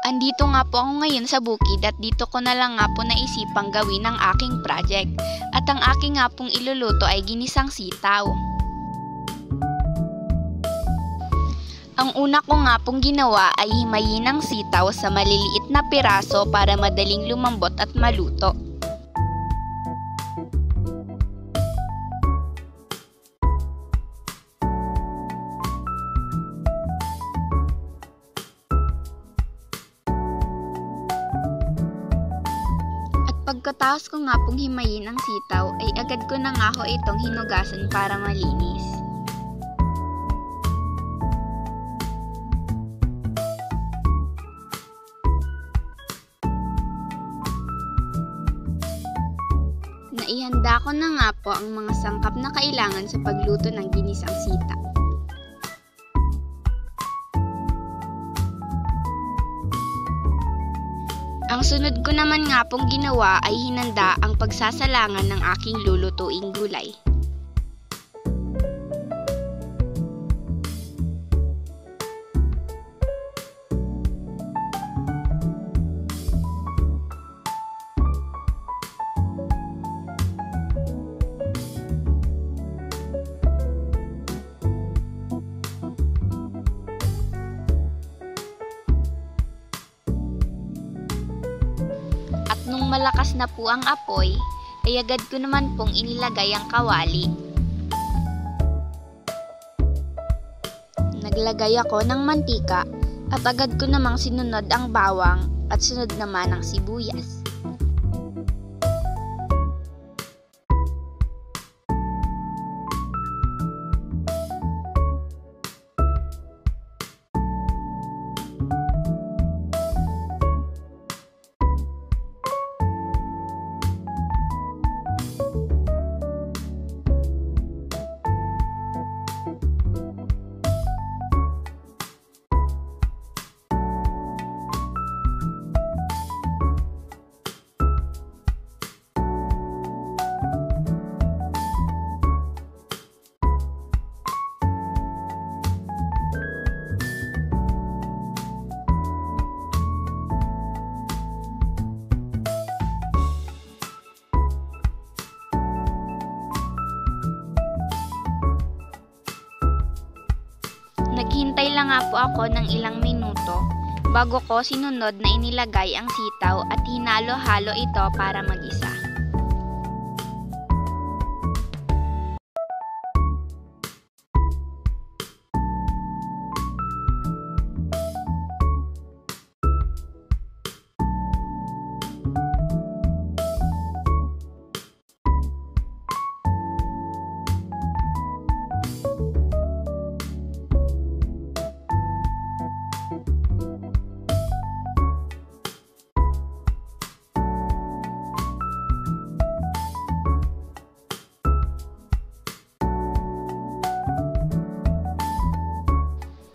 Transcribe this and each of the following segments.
Andito nga po ako ngayon sa bukid at dito ko na lang nga po naisipang gawin ang aking project. At ang aking nga pong iluluto ay ginisang sitaw. Ang una ko nga pong ginawa ay himayin ang sitaw sa maliliit na piraso para madaling lumambot at maluto. Pagkatapos ko nga pong himayin ang sitaw ay agad ko na nga ho itong hinugasan para malinis. Naihanda ko na nga po ang mga sangkap na kailangan sa pagluto ng ginisang sitaw. Ang sunod ko naman nga pong ginawa ay hinanda ang pagsasalangan ng aking lulutuing gulay. Nung malakas na po ang apoy, ay agad ko naman pong inilagay ang kawali. Naglagay ako ng mantika at agad ko namang sinunod ang bawang at sunod naman ang sibuyas. Naghintay lang nga po ako ng ilang minuto bago ko sinunod na inilagay ang sitaw at hinalo-halo ito para magisa.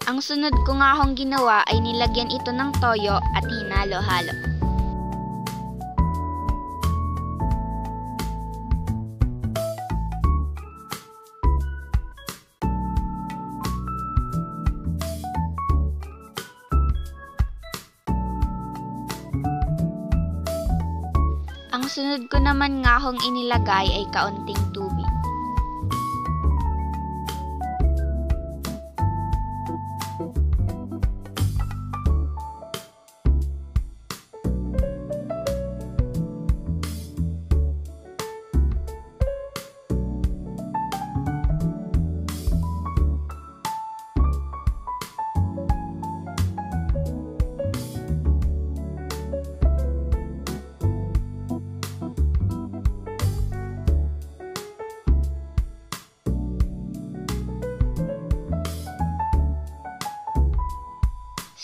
Ang sunod ko nga hong ginawa ay nilagyan ito ng toyo at hinalo-halo. Ang sunod ko naman nga hong inilagay ay kaunting tubig.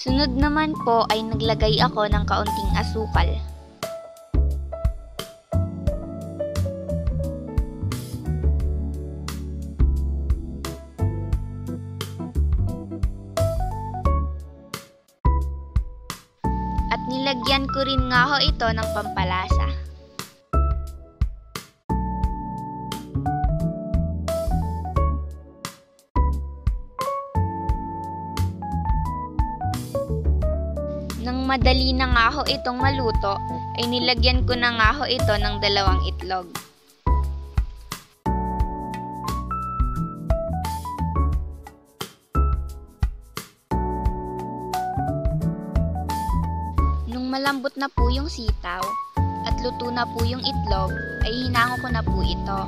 Sunod naman po ay naglagay ako ng kaunting asukal. At nilagyan ko rin nga ho ito ng pampalasa. Nang madali na nga ho itong maluto, ay nilagyan ko na nga ho ito ng 2 itlog. Nung malambot na po yung sitaw at luto na po yung itlog, ay hinango ko na po ito.